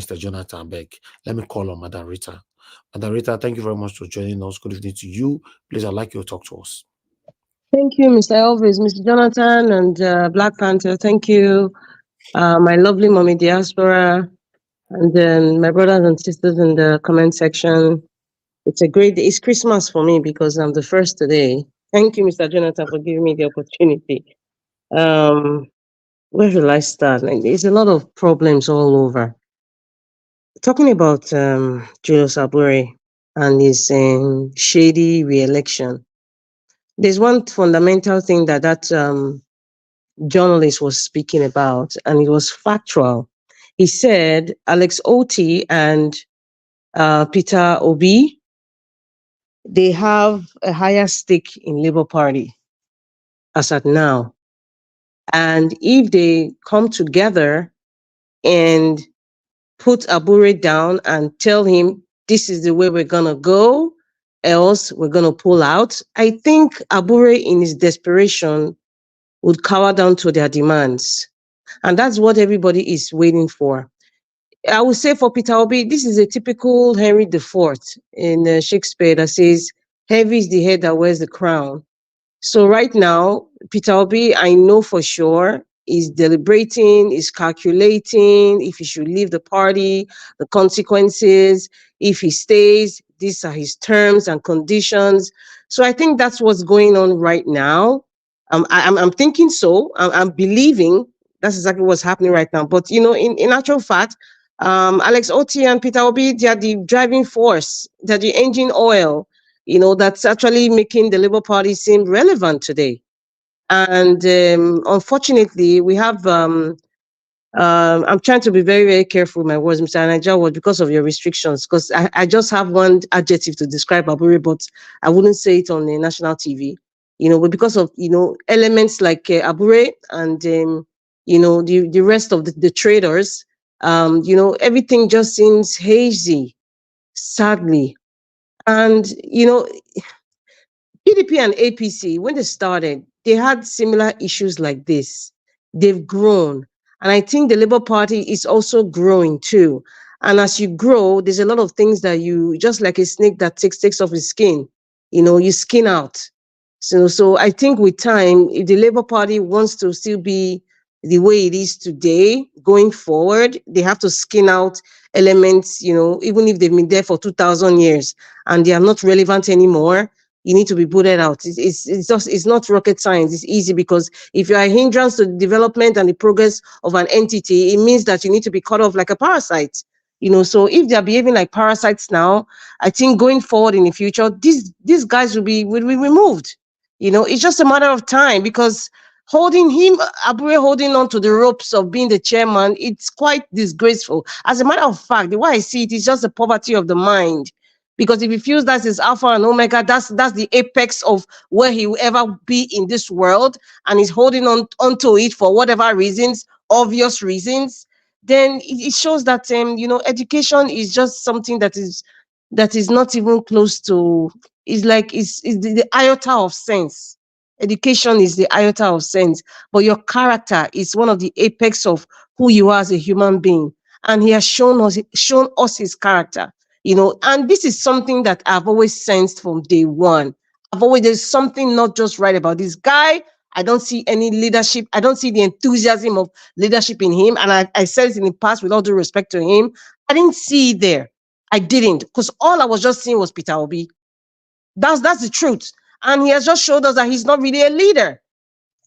Mr. Jonathan Beck. Let me call on Madam Rita. Madam Rita, thank you very much for joining us. Good evening to you. Please, I'd like you to talk to us. Thank you, Mr. Elvis, Mr. Jonathan, and Black Panther. Thank you, my lovely mommy diaspora, and then my brothers and sisters in the comment section. It's a great day. It's Christmas for me because I'm the first today. Thank you, Mr. Jonathan, for giving me the opportunity. Where should I start? Like, there's a lot of problems all over. Talking about Julius Abure and his shady re-election, there's one fundamental thing that journalist was speaking about, and it was factual. He said Alex Otti and Peter Obi, they have a higher stake in Labour Party as at now. And if they come together and put Abure down and tell him, this is the way we're going to go, else we're going to pull out, I think Abure in his desperation would cower down to their demands. And that's what everybody is waiting for. I would say for Peter Obi, this is a typical Henry IV in Shakespeare that says, heavy is the head that wears the crown. So right now, Peter Obi, I know for sure, is deliberating, is calculating if he should leave the party, the consequences, if he stays, these are his terms and conditions. So I think that's what's going on right now. I'm thinking so. I'm believing that's exactly what's happening right now. But, you know, in actual fact, Alex Otti and Peter Obi, they are the driving force, they're the engine oil, you know, that's actually making the Labour Party seem relevant today. And unfortunately, we have, I'm trying to be very, very careful with my words, Mr. Anaja, because of your restrictions, because I just have one adjective to describe Abure, but I wouldn't say it on the national TV, you know, but because of, you know, elements like Abure and, you know, the rest of the traders, you know, everything just seems hazy, sadly. And, you know, PDP and APC, when they started, they had similar issues like this. They've grown. And I think the Labour Party is also growing too. And as you grow, there's a lot of things that you, just like a snake that takes off his skin, you know, you skin out. So I think with time, if the Labour Party wants to still be the way it is today, going forward, they have to skin out elements, you know, even if they've been there for 2,000 years and they are not relevant anymore, you need to be booted out. It's not rocket science. It's easy because if you are a hindrance to the development and the progress of an entity, it means that you need to be cut off like a parasite. You know, so if they're behaving like parasites now, I think going forward in the future, these guys will be removed. You know, it's just a matter of time because Abure holding on to the ropes of being the chairman, it's quite disgraceful. As a matter of fact, the way I see it is just the poverty of the mind. Because if he feels that's his alpha and omega, that's the apex of where he will ever be in this world, and he's holding onto it for whatever reasons, obvious reasons, then it shows that you know, education is just something that is not even close to, is the iota of sense. Education is the iota of sense, but your character is one of the apex of who you are as a human being, and he has shown us his character. You know, and this is something that I've always sensed from day one. There's something not just right about this guy. I don't see any leadership. I don't see the enthusiasm of leadership in him. And I said it in the past with all due respect to him. I didn't see it there. I didn't, because all I was just seeing was Peter Obi. That's the truth. And he has just showed us that he's not really a leader.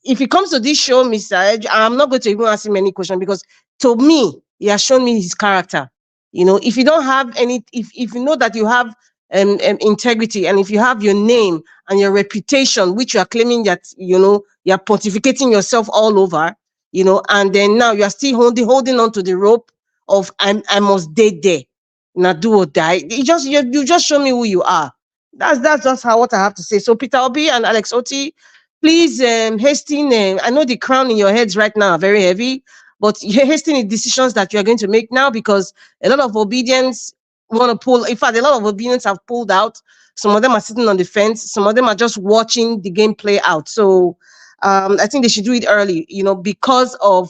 If he comes to this show, Mr. Edge, I'm not going to even ask him any question because to me, he has shown me his character. You know, if you don't have any, if you know that you have integrity, and if you have your name and your reputation, which you are claiming that, you know, you are pontificating yourself all over, you know, and then now you are still holding on to the rope of I must date there, not do or die. You just show me who you are. That's just what I have to say. So Peter Obi and Alex Otti, please hasten. I know the crown in your heads right now are very heavy, but hasten the decisions that you are going to make now, because a lot of obedience want to pull. In fact, a lot of obedience have pulled out. Some of them are sitting on the fence. Some of them are just watching the game play out. So I think they should do it early, you know, because of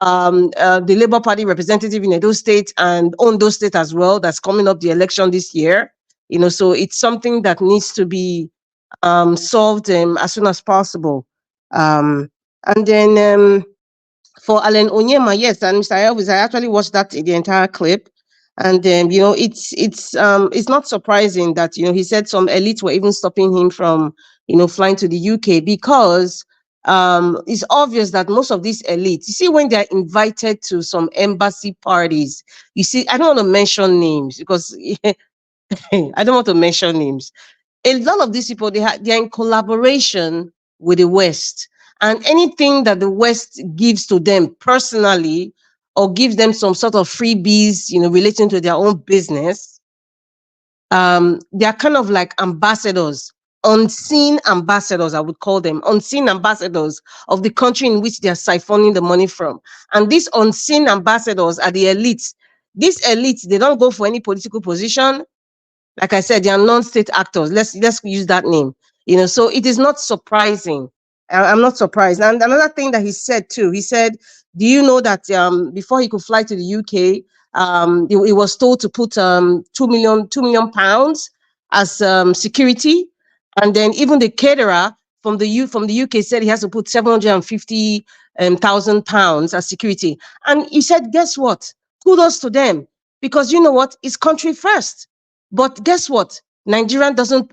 the Labour Party representative in Edo State and Ondo State as well, that's coming up the election this year. So it's something that needs to be solved as soon as possible. And then for Allen Onyema, yes, and Mr. Elvis, I actually watched the entire clip. And it's not surprising that he said some elites were even stopping him from flying to the UK, because it's obvious that most of these elites, you see, when they're invited to some embassy parties, you see, I don't want to mention names because I don't want to mention names. A lot of these people, they're in collaboration with the West, and anything that the West gives to them personally or gives them some sort of freebies, relating to their own business, they are kind of like ambassadors, unseen ambassadors, I would call them, unseen ambassadors of the country in which they are siphoning the money from. And these unseen ambassadors are the elites. These elites, they don't go for any political position. Like I said, they are non-state actors. Let's use that name. So it is not surprising. I'm not surprised. And another thing that he said too, he said, do you know that before he could fly to the UK, he was told to put 2 million pounds as security, and then even the caterer from the UK said he has to put 750,000 pounds as security. And he said, guess what? Kudos to them, because you know what? It's country first. But guess what? Nigerian doesn't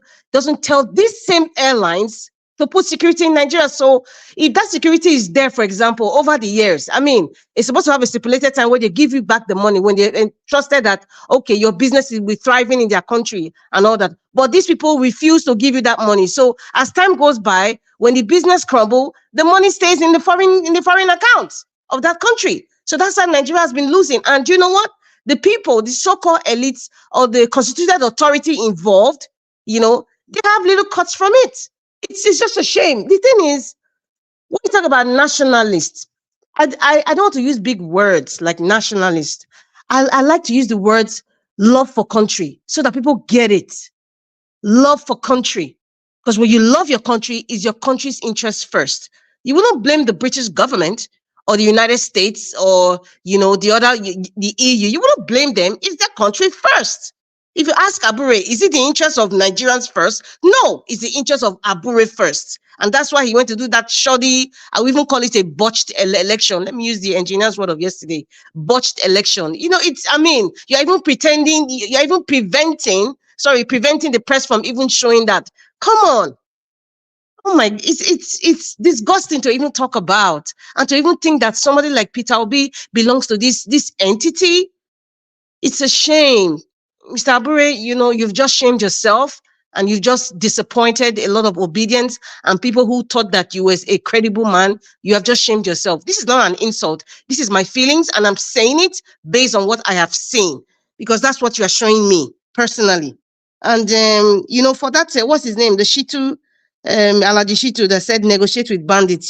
tell these same airlines to put security in Nigeria. So if that security is there, for example, over the years, I mean, it's supposed to have a stipulated time where they give you back the money when they trusted that, okay, your business will be thriving in their country and all that. But these people refuse to give you that money. So as time goes by, when the business crumble, the money stays in the foreign accounts of that country. So that's how Nigeria has been losing. And you know what? The people, the so-called elites or the constituted authority involved, they have little cuts from it. It's just a shame. The thing is, when you talk about nationalists, I don't want to use big words like nationalist. I like to use the words love for country so that people get it. Love for country. Because when you love your country, is your country's interest first. You will not blame the British government or the United States or, the EU. You will not blame them. It's their country first. If you ask Abure, is it the interest of Nigerians first? No, it's the interest of Abure first. And that's why he went to do that shoddy, I would even call it a botched election. Let me use the engineer's word of yesterday. Botched election. You're even preventing the press from even showing that. Come on. Oh my, it's disgusting to even talk about and to even think that somebody like Peter Obi belongs to this entity. It's a shame. Mr. Abure, you've just shamed yourself and you've just disappointed a lot of obedience and people who thought that you was a credible man. You have just shamed yourself. This is not an insult. This is my feelings, and I'm saying it based on what I have seen, because that's what you are showing me personally. And, for that, what's his name? The Shitu, Alhaji Shitu, that said negotiate with bandits,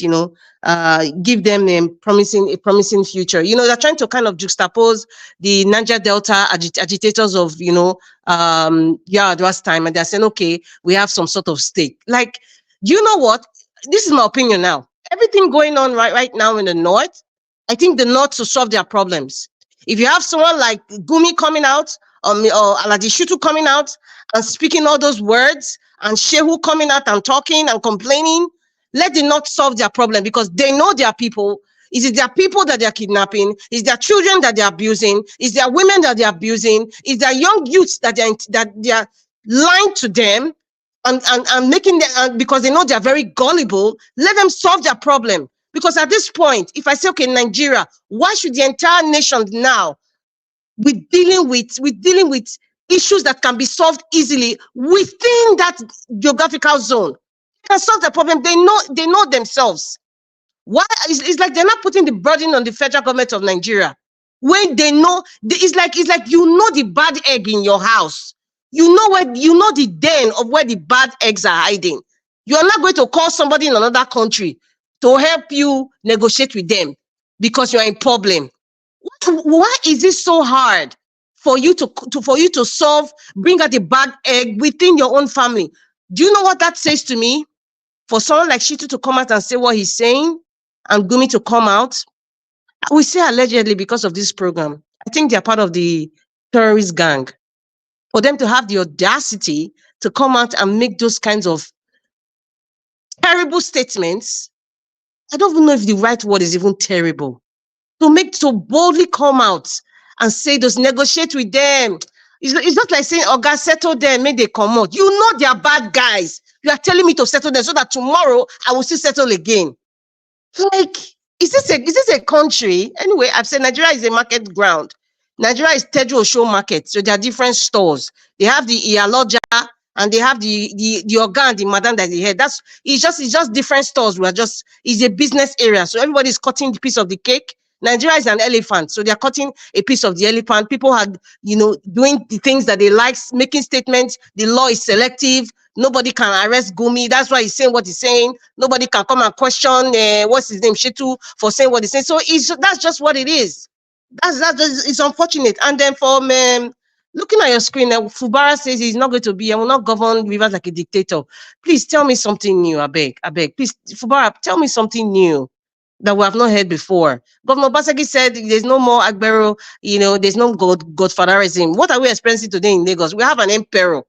give them a promising future. They're trying to kind of juxtapose the Niger Delta agitators of, last time, and they're saying, okay, we have some sort of stake. Like, do you know what? This is my opinion now. Everything going on right now in the North, I think the North to solve their problems. If you have someone like Gumi coming out, or Alhaji Shitu coming out and speaking all those words, and Shehu coming out and talking and complaining, let them not solve their problem, because they know their people. Is it their people that they are kidnapping? Is their children that they are abusing? Is their women that they are abusing? Is their young youths that they are lying to them and making them, because they know they are very gullible? Let them solve their problem. Because at this point, if I say, okay, Nigeria, why should the entire nation now be dealing with issues that can be solved easily within that geographical zone? They can solve the problem. They know themselves. Why? It's like they're not putting the burden on the federal government of Nigeria when they know. It's like the bad egg in your house. You know the den of where the bad eggs are hiding. You are not going to call somebody in another country to help you negotiate with them because you are in problem. Why is it so hard for you to solve, bring out the bad egg within your own family? Do you know what that says to me? For someone like Shitu to come out and say what he's saying, and Gumi to come out We say allegedly because of this program. I think they're part of the terrorist gang. For them to have the audacity to come out and make those kinds of terrible statements, I don't even know if the right word is even terrible. To boldly come out and say those, negotiate with them. It's not like saying, oh God, settle them, make they come out. You know they are bad guys. You are telling me to settle them so that tomorrow I will still settle again. Like, is this a country? Anyway, I've said Nigeria is a market ground. Nigeria is Tejo Show Market. So there are different stores. They have the Iyaloja and they have the organ, the madam that they had. It's just different stores. It's a business area. So everybody's cutting the piece of the cake. Nigeria is an elephant. So they're cutting a piece of the elephant. People are, doing the things that they like, making statements. The law is selective. Nobody can arrest Gumi. That's why he's saying what he's saying. Nobody can come and question what's his name, Shitu, for saying what he's saying. So that's just what it is. It's unfortunate. And then looking at your screen, Fubara says he's not going to be. I will not govern Rivers like a dictator. Please tell me something new. I beg. Please, Fubara, tell me something new that we have not heard before. Governor Basagi said there's no more Agbero. There's no godfatherism. What are we experiencing today in Lagos? We have an Emperor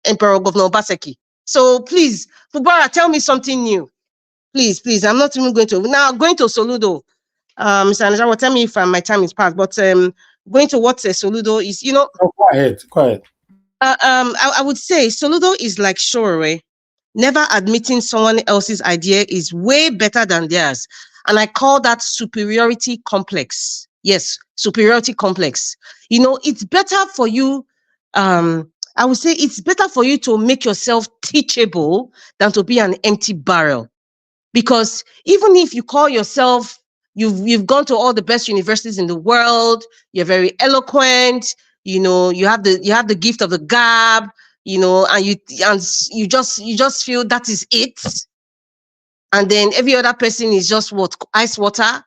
Governor Obaseki. So please, Fubara, tell me something new. Please. I'm not even going to. Now, going to Soludo. Mr. Anajawa, tell me if my time is past. But going to what Soludo is, Oh, go ahead. I would say Soludo is like Shore. Never admitting someone else's idea is way better than theirs. And I call that superiority complex. Yes, superiority complex. It's better for you. I would say it's better for you to make yourself teachable than to be an empty barrel. Because even if you call yourself, you've gone to all the best universities in the world, you're very eloquent, you have the gift of the gab, and you just feel that is it. And then every other person is just ice water.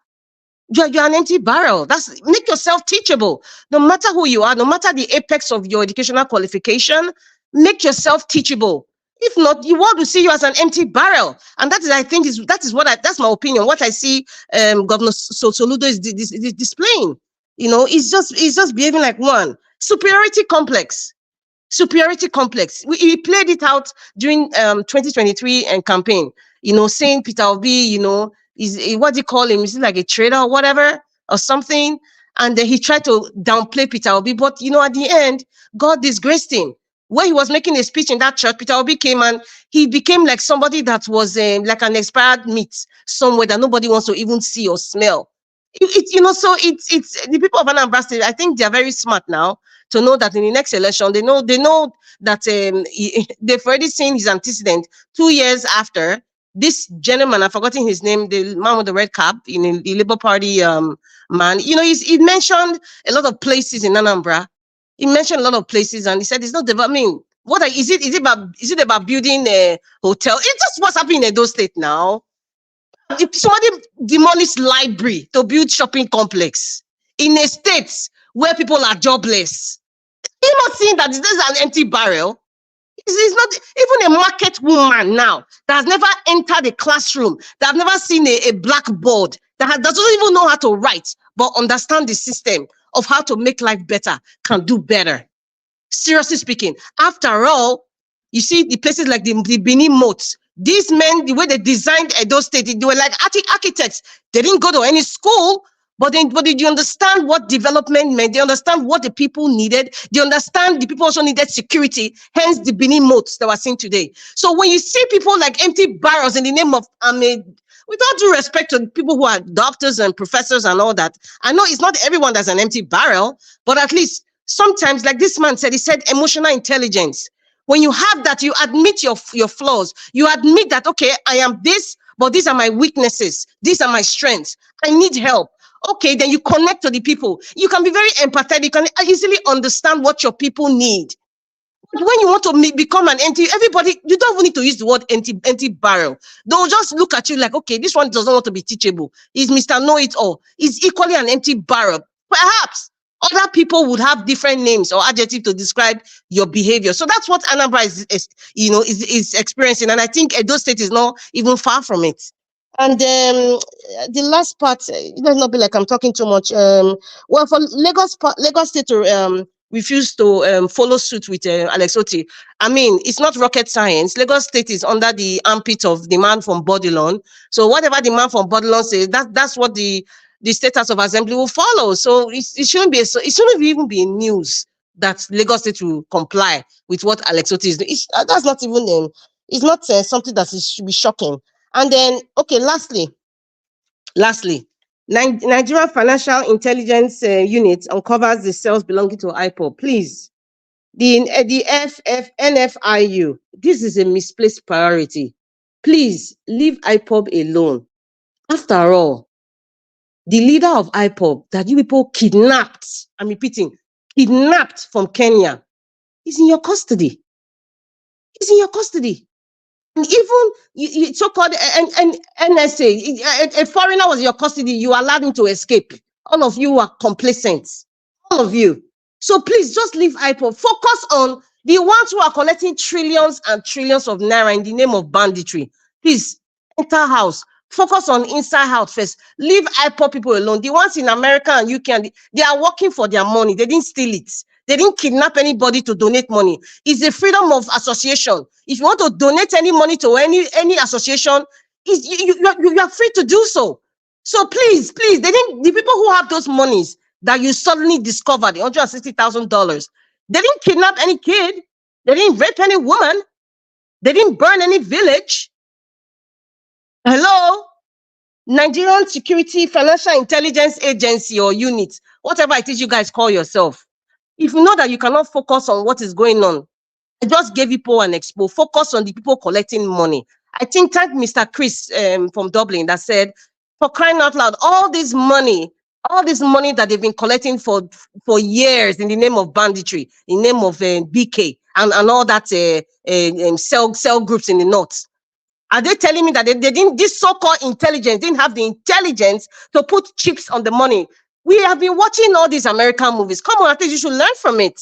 You're an empty barrel. Make yourself teachable. No matter who you are, no matter the apex of your educational qualification, make yourself teachable. If not, you want to see you as an empty barrel. And that's my opinion. What I see Governor Soludo is displaying. It's just behaving like one. Superiority complex. He played it out during 2023 campaign, saying Peter Obi, is what do you call him? Is he like a traitor or whatever or something? And then he tried to downplay Peter Obi, but at the end, God disgraced him. When he was making a speech in that church, Peter Obi came and he became like somebody that was like an expired meat somewhere that nobody wants to even see or smell. So it's the people of Anambra State. I think they are very smart now to know that in the next election, they know that they've already seen his antecedent 2 years after. This gentleman, I've forgotten his name, the man with the red cap, in the Labour Party man. He mentioned a lot of places in Anambra. He mentioned a lot of places, and he said it's not development. I mean, what is it? Is it about building a hotel? It's just what's happening in those states now. If somebody demolished library to build shopping complex in a state where people are jobless, you're not seeing that this is an empty barrel. It's not even a market woman now that has never entered a classroom, that have never seen a blackboard, that doesn't even know how to write, but understand the system of how to make life better, can do better. Seriously speaking, after all, you see the places like the Benin moats, these men, the way they designed Edo State, they were like architects. They didn't go to any school, but did you understand what development meant? They understand what the people needed. They understand the people also needed security, hence the Benin moats that we're seeing today. So when you see people like empty barrels in the name of, with all due respect to people who are doctors and professors and all that, I know it's not everyone that's an empty barrel, but at least sometimes, like this man said, he said emotional intelligence. When you have that, you admit your flaws. You admit that, okay, I am this, but these are my weaknesses. These are my strengths. I need help. Okay, then you connect to the people. You can be very empathetic. You can easily understand what your people need. But when you want to become an empty, everybody, you don't even need to use the word empty barrel. They'll just look at you like, okay, this one doesn't want to be teachable. He's Mr. Know-it-all. He's equally an empty barrel. Perhaps other people would have different names or adjectives to describe your behavior. So that's what Anambra is experiencing. And I think Edo State is not even far from it. And the last part, it does not be like I'm talking too much. Well, for Lagos State to refuse to follow suit with Alex Otti, I mean, it's not rocket science. Lagos State is under the armpit of the man from Bodilon. So whatever the man from Bodilon says, that's what the State House of Assembly will follow. So it shouldn't be it shouldn't even be news that Lagos State will comply with what Alex Otti is doing. That's not even it's not something that should be shocking. And then, okay, lastly, Nigerian Financial Intelligence Unit uncovers the cells belonging to IPOB. Please, the NFIU, this is a misplaced priority. Please leave IPOB alone. After all, the leader of IPOB that you people kidnapped, I'm repeating, kidnapped from Kenya, is in your custody. He's in your custody. And even so-called NSA, a foreigner was in your custody, you allowed him to escape. All of you are complacent. All of you. So please just leave IPOB. Focus on the ones who are collecting trillions and trillions of naira in the name of banditry. Please enter house. Focus on inside out first. Leave IPOB people alone. The ones in America and UK, they are working for their money. They didn't steal it. They didn't kidnap anybody to donate money. It's a freedom of association. If you want to donate any money to any association, you are free to do so. So please, the people who have those monies that you suddenly discovered, the $160,000, they didn't kidnap any kid. They didn't rape any woman. They didn't burn any village. Hello? Nigerian Security Financial Intelligence Agency or unit, whatever it is you guys call yourself. If you know that you cannot focus on what is going on, I just gave you an expo. Focus on the people collecting money. I think thank Mr. Chris from Dublin that said, for crying out loud, all this money that they've been collecting for years in the name of banditry, in the name of BK and all that cell groups in the north. Are they telling me that they didn't, this so-called intelligence didn't have the intelligence to put chips on the money? We have been watching all these American movies. Come on, I think you should learn from it.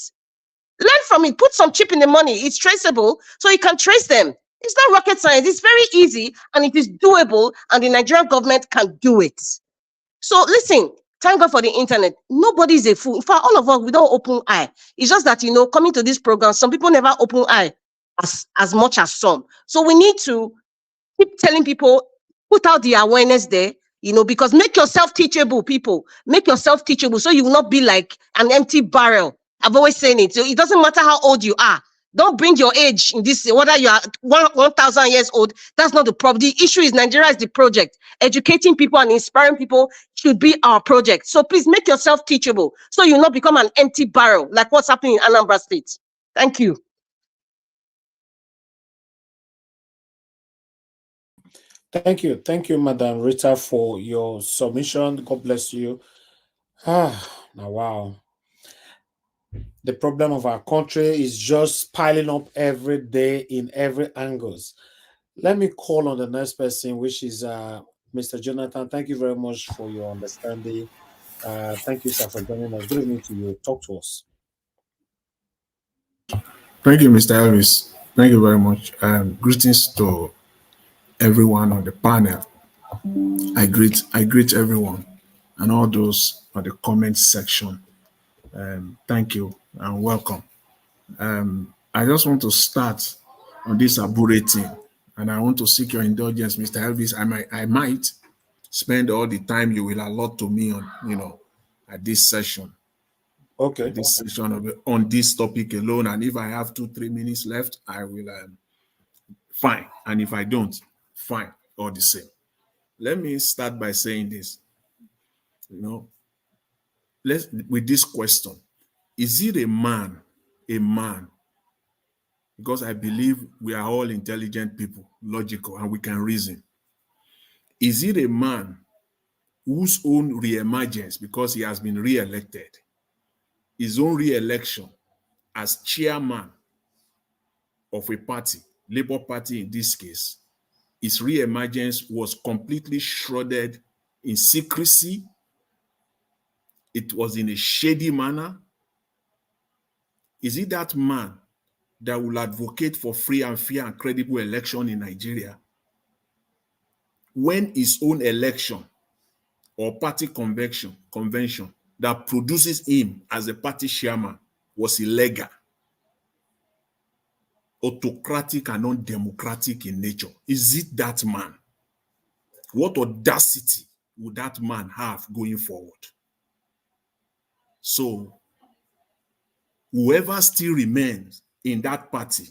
Learn from it. Put some chip in the money. It's traceable, so you can trace them. It's not rocket science. It's very easy, and it is doable, and the Nigerian government can do it. So listen, thank God for the internet. Nobody is a fool. In fact, all of us, we don't open eye. It's just that, coming to this program, some people never open eye as much as some. So we need to keep telling people, put out the awareness there, because make yourself teachable, people. Make yourself teachable so you will not be like an empty barrel. I've always said it. So it doesn't matter how old you are. Don't bring your age in this, whether you are 1,000 years old. That's not the problem. The issue is Nigeria is the project. Educating people and inspiring people should be our project. So please make yourself teachable so you not become an empty barrel like what's happening in Anambra State. Thank you. Thank you, Madam Rita, for your submission. God bless you. Now, wow. The problem of our country is just piling up every day in every angles. Let me call on the next person, which is Mr. Jonathan. Thank you very much for your understanding. Thank you, sir, for joining us. Good evening to you. Talk to us. Thank you, Mr. Elvis. Thank you very much. Greetings to everyone on the panel. I greet everyone and all those on the comment section. Thank you and welcome. I just want to start on this Abure thing, and I want to seek your indulgence, Mr. Elvis. I might spend all the time you will allot to me on, at this session. Okay. This session on this topic alone, and if I have 2-3 minutes left, I will. Fine, and if I don't, fine, all the same. Let me start by saying this. With this question, is it a man? Because I believe we are all intelligent people, logical, and we can reason. Is it a man whose own reemergence, because he has been re-elected, his own re-election as chairman of a party, Labour Party in this case, his re-emergence was completely shrouded in secrecy. It was in a shady manner. Is it that man that will advocate for free and fair and credible election in Nigeria? when his own election or party convention that produces him as a party chairman was illegal, autocratic and undemocratic in nature? Is it that man? What audacity would that man have going forward? So whoever still remains in that party,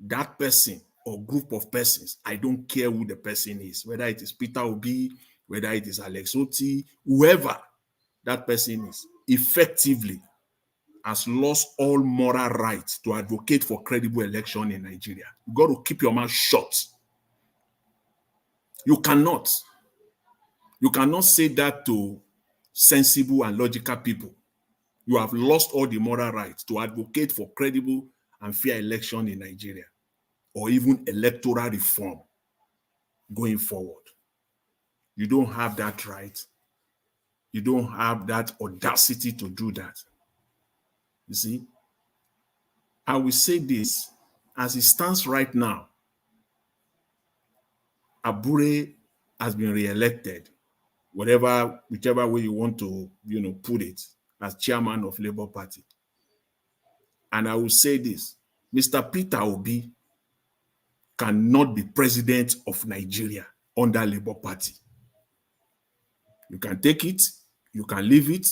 that person or group of persons, I don't care who the person is, whether it is Peter Obi, whether it is Alex Otti, whoever that person is, effectively has lost all moral right to advocate for credible election in Nigeria. You got to keep your mouth shut. You cannot say that to sensible and logical people. You have lost all the moral right to advocate for credible and fair election in Nigeria, or even electoral reform going forward. You don't have that right. You don't have that audacity to do that. You see, I will say this, as it stands right now, Abure has been re-elected, whichever way you want to, put it, as chairman of Labour Party. And I will say this, Mr. Peter Obi cannot be president of Nigeria under Labour Party. You can take it, you can leave it.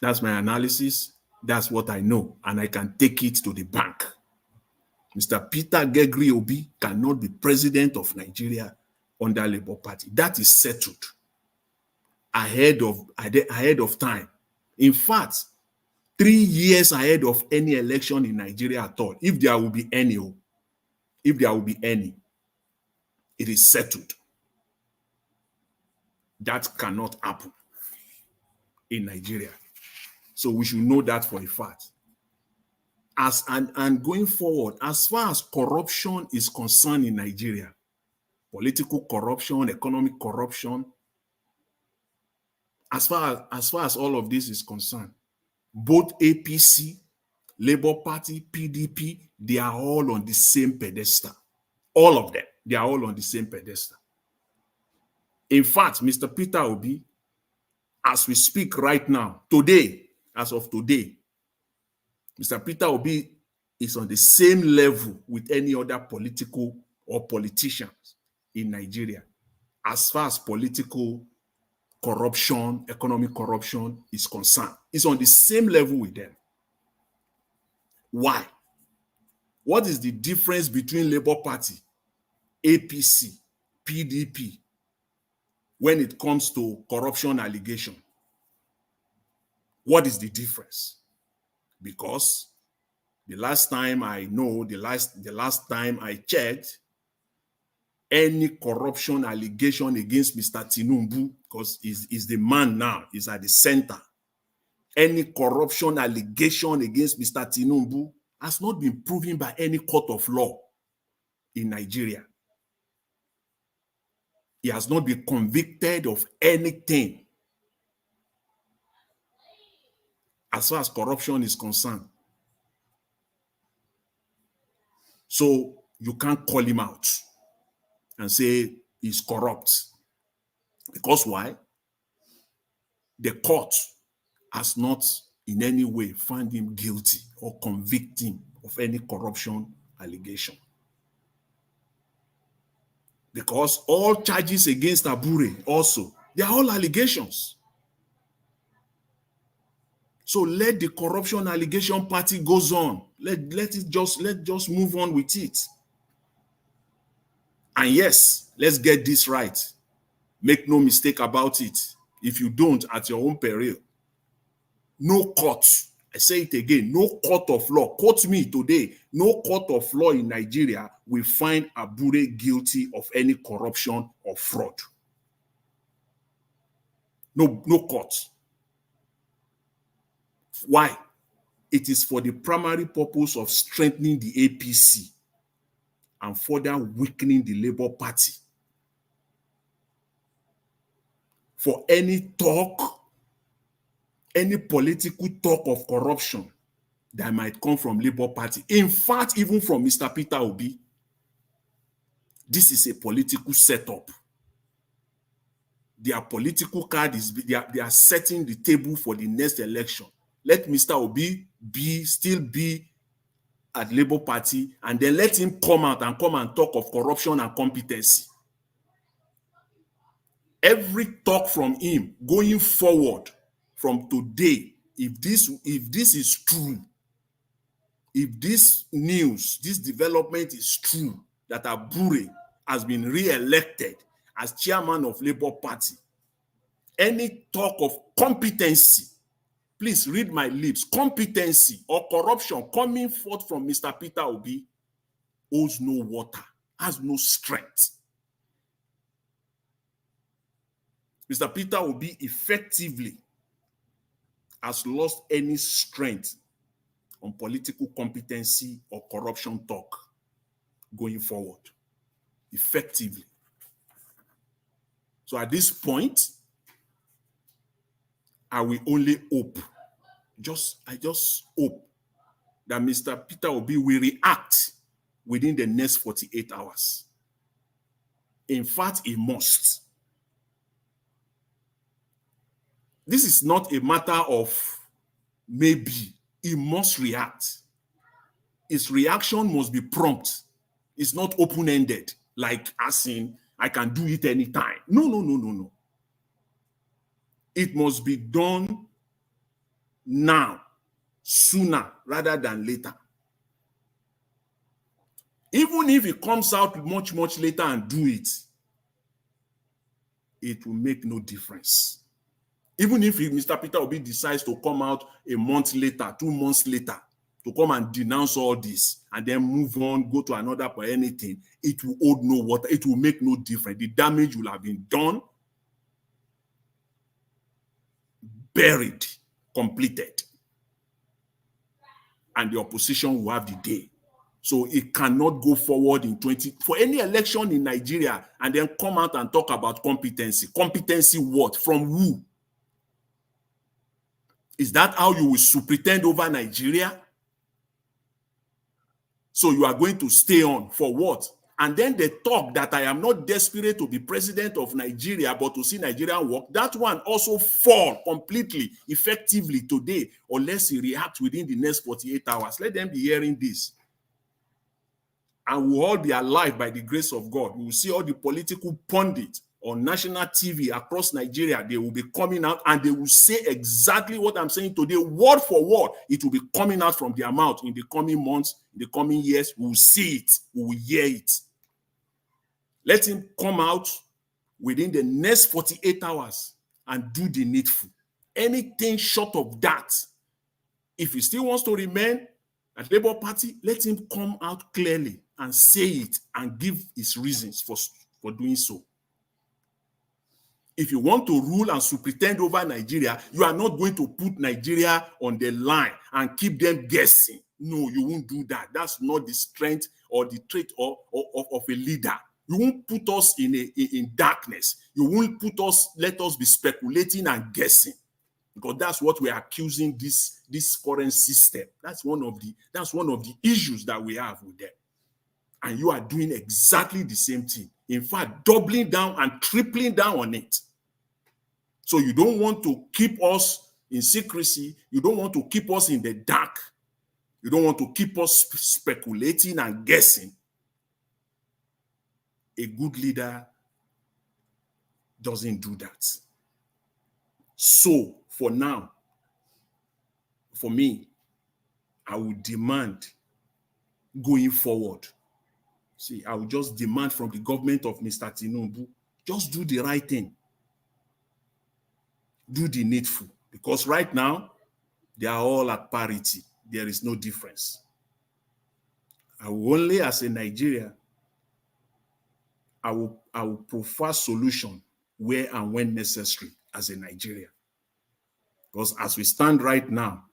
That's my analysis. That's what I know, and I can take it to the bank. Mr. Peter Gregory Obi cannot be president of Nigeria under Labour Party. That is settled ahead of time. In fact, 3 years ahead of any election in Nigeria at all, if there will be any, it is settled. That cannot happen in Nigeria. So we should know that for a fact. And going forward, as far as corruption is concerned in Nigeria, political corruption, economic corruption, as far as all of this is concerned, both APC, Labour Party, PDP, they are all on the same pedestal. All of them, they are all on the same pedestal. In fact, Mr. Peter Obi, as we speak right now, today, as of today, Mr. Peter Obi is on the same level with any other political or politicians in Nigeria as far as political corruption, economic corruption is concerned. He's on the same level with them. Why? What is the difference between Labour Party, APC, PDP when it comes to corruption allegation? What is the difference? Because the last time I checked, any corruption allegation against Mr. Tinubu, because he's the man now, he's at the center. Any corruption allegation against Mr. Tinubu has not been proven by any court of law in Nigeria. He has not been convicted of anything as far as corruption is concerned. So you can't call him out and say he's corrupt. Because why? The court has not in any way found him guilty or convict him of any corruption allegation. Because all charges against Abure also, they are all allegations. So let the corruption allegation party goes on. Let's just move on with it. And yes, let's get this right. Make no mistake about it. If you don't, at your own peril. No court, I say it again, no court of law, quote me today, no court of law in Nigeria will find Abure guilty of any corruption or fraud. No court. Why? It is for the primary purpose of strengthening the APC and further weakening the Labour Party. For any talk, any political talk of corruption that might come from Labour Party, in fact, even from Mr. Peter Obi, This is a political setup. Their political card is, they are setting the table for the next election. Let Mr. Obi still be at Labour Party, and then let him come out and talk of corruption and competency. Every talk from him going forward from today, if this is true, if this news, this development is true, that Abure has been re-elected as chairman of Labour Party, any talk of competency, please read my lips, competency or corruption coming forth from Mr. Peter Obi holds no water, has no strength. Mr. Peter Obi effectively has lost any strength on political competency or corruption talk going forward. Effectively. So at this point, I will only hope, I just hope that Mr. Peter Obi will react within the next 48 hours. In fact, he must. This is not a matter of maybe. He must react. His reaction must be prompt. It's not open-ended, like as in, I can do it anytime. No. It must be done now, sooner rather than later. Even if it comes out much later and do it, it will make no difference. Even if Mr. Peter Obi decides to come out a month later, 2 months later, to come and denounce all this and then move on, go to another or anything, it will hold no water. It will make no difference. The damage will have been done, buried, completed. And the opposition will have the day. So it cannot go forward in for any election in Nigeria and then come out and talk about competency. Competency what? From who? Is that how you will superintend over Nigeria? So you are going to stay on for what? And then they talk that I am not desperate to be president of Nigeria, but to see Nigeria work. That one also fall completely, effectively today, unless he reacts within the next 48 hours. Let them be hearing this. And we'll all be alive by the grace of God. We will see all the political pundits on national TV across Nigeria. They will be coming out and they will say exactly what I'm saying today, word for word. It will be coming out from their mouth in the coming months, in the coming years. We will see it. We will hear it. Let him come out within the next 48 hours and do the needful. Anything short of that, if he still wants to remain at Labour Party, let him come out clearly and say it and give his reasons for doing so. If you want to rule and superintend over Nigeria, you are not going to put Nigeria on the line and keep them guessing. No, you won't do that. That's not the strength or the trait of a leader. You won't put us in darkness. You won't let us be speculating and guessing, because that's what we are accusing this current system. That's one of the issues that we have with them. And you are doing exactly the same thing. In fact, doubling down and tripling down on it. So you don't want to keep us in secrecy. You don't want to keep us in the dark. You don't want to keep us speculating and guessing. A good leader doesn't do that. So for now, for me, I would demand going forward. See, I would just demand from the government of Mr. Tinubu, just do the right thing. Do the needful. Because right now, they are all at parity. There is no difference. I will only, as a Nigerian, I will prefer solution where and when necessary as a Nigerian. Because as we stand right now,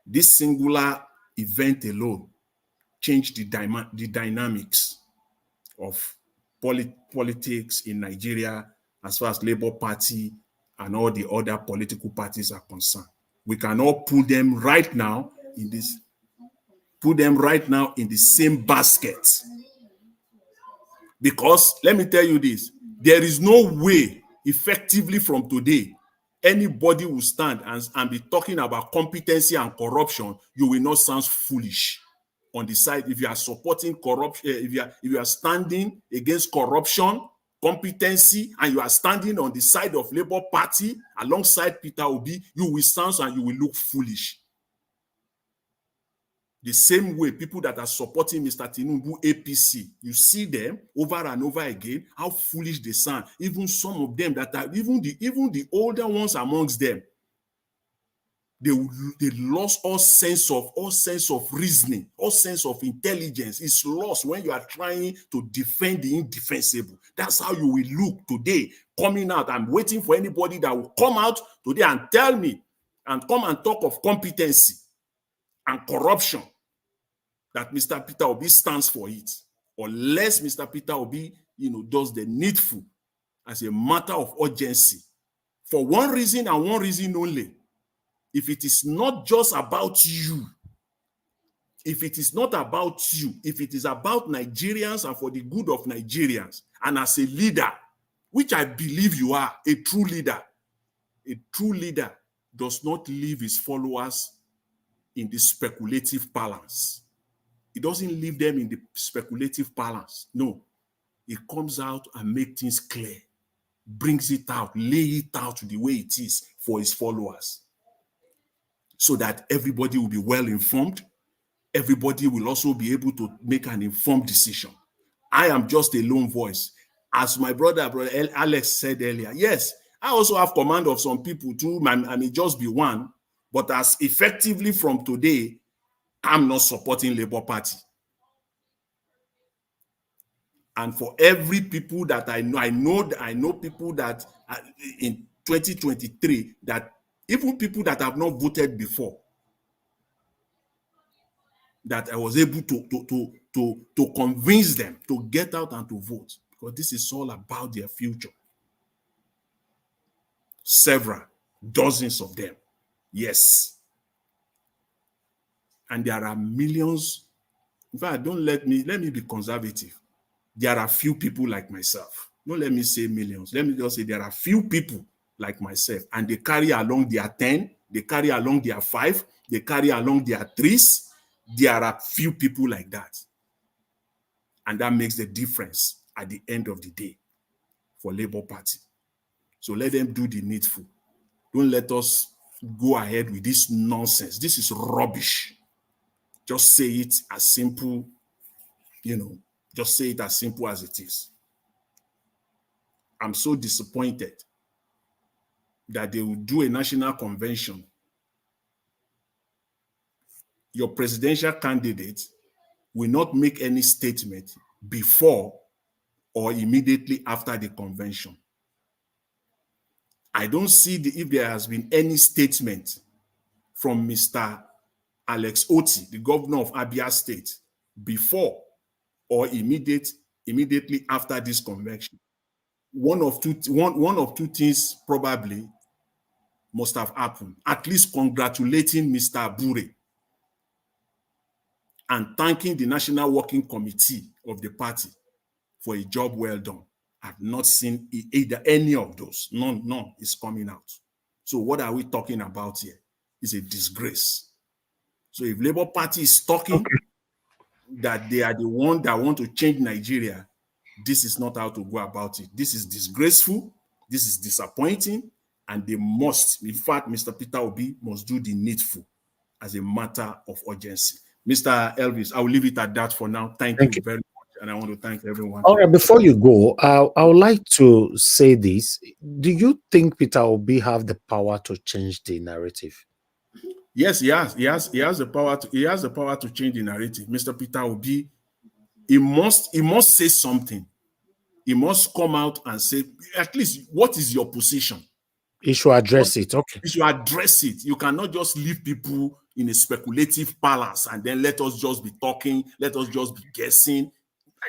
this singular event alone changed the dynamics of politics in Nigeria as far as Labour Party and all the other political parties are concerned. We can all put them right now in the same basket. Because let me tell you this, there is no way effectively from today anybody will stand and be talking about competency and corruption. You will not sound foolish on the side. If you are supporting corruption, if you are standing against corruption, competency, and you are standing on the side of Labour Party alongside Peter Obi, you will sound and you will look foolish. The same way people that are supporting Mr. Tinubu APC, you see them over and over again, how foolish they sound. Even some of them that are even the older ones amongst them, they lost all sense of reasoning, all sense of intelligence. It's lost when you are trying to defend the indefensible. That's how you will look today, coming out. I'm waiting for anybody that will come out today and tell me and come and talk of competency and corruption, that Mr. Peter Obi stands for it, unless Mr. Peter Obi, does the needful as a matter of urgency for one reason and one reason only. If it is not just about you, if it is not about you, if it is about Nigerians and for the good of Nigerians, and as a leader, which I believe you are, a true leader does not leave his followers in the speculative balance. He doesn't leave them in the speculative balance. No, he comes out and makes things clear, brings it out, lay it out the way it is for his followers, so that everybody will be well informed. Everybody will also be able to make an informed decision. I am just a lone voice. As my brother Alex said earlier, yes, I also have command of some people too. I may just be one, but as effectively from today, I'm not supporting Labour Party. And for every people that I know people that in 2023, that even people that have not voted before, that I was able to convince them to get out and to vote, because this is all about their future. Several, dozens of them, yes. And there are millions. In fact, let me be conservative. There are few people like myself. Don't let me say millions. Let me just say there are few people like myself, and they carry along their 10, they carry along their 5, they carry along their 3s. There are few people like that. And that makes the difference at the end of the day for Labour Party. So let them do the needful. Don't let us go ahead with this nonsense. This is rubbish. Just say it as simple, just say it as simple as it is. I'm so disappointed that they will do a national convention. Your presidential candidate will not make any statement before or immediately after the convention. I don't see if there has been any statement from Mr. Alex Otti, the governor of Abia State, before or immediately after this convention. One of two things probably must have happened. At least congratulating Mr. Abure and thanking the National Working Committee of the party for a job well done. I've not seen either any of those. None is coming out. So what are we talking about here? It's a disgrace. So if Labour Party is talking that they are the one that want to change Nigeria, this is not how to go about it. This is disgraceful. This is disappointing. And they must, in fact, Mr. Peter Obi must do the needful as a matter of urgency. Mr. Elvis, I will leave it at that for now. Thank you very much. And I want to thank everyone. All right, before you go, I would like to say this. Do you think Peter Obi have the power to change the narrative? Yes, he has. He has the power to. He has the power to change the narrative. Mr. Peter Obi, he must say something. He must come out and say, at least, what is your position? He should address it. Okay. He should address it. You cannot just leave people in a speculative palace and then let us just be talking. Let us just be guessing.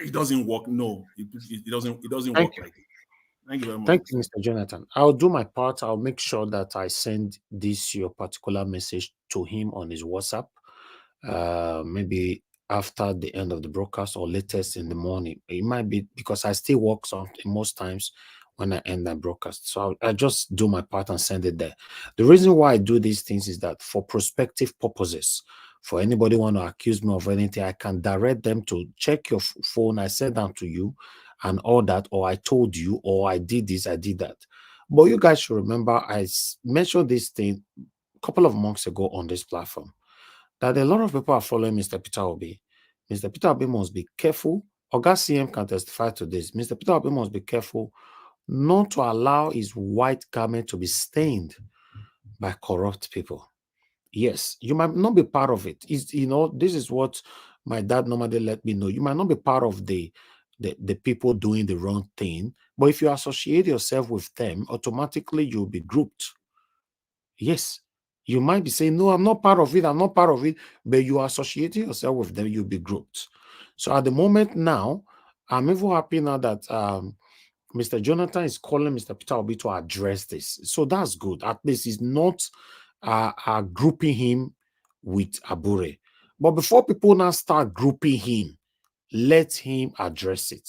It doesn't work. No, it doesn't work like it. Thank you very much. Thank you, Mr. Jonathan. I'll do my part. I'll make sure that I send your particular message to him on his WhatsApp. Maybe after the end of the broadcast or latest in the morning. It might be because I still work most times when I end that broadcast. So I just do my part and send it there. The reason why I do these things is that for prospective purposes, for anybody want to accuse me of anything, I can direct them to check your phone. I sent that to you and all that, or I told you, or I did this, I did that. But you guys should remember, I mentioned this thing a couple of months ago on this platform, that a lot of people are following Mr. Peter Obi. Mr. Peter Obi must be careful. Oga CM can testify to this. Mr. Peter Obi must be careful not to allow his white garment to be stained by corrupt people. Yes, you might not be part of it. This is what my dad normally let me know. You might not be part of the people doing the wrong thing, but if you associate yourself with them, automatically you'll be grouped. Yes, you might be saying, no, I'm not part of it, I'm not part of it, but you are associating yourself with them, you'll be grouped. So at the moment now, I'm even happy now that Mr. Jonathan is calling Mr. Peter Obi to address this. So that's good. At least he's not grouping him with Abure. But before people now start grouping him, let him address it.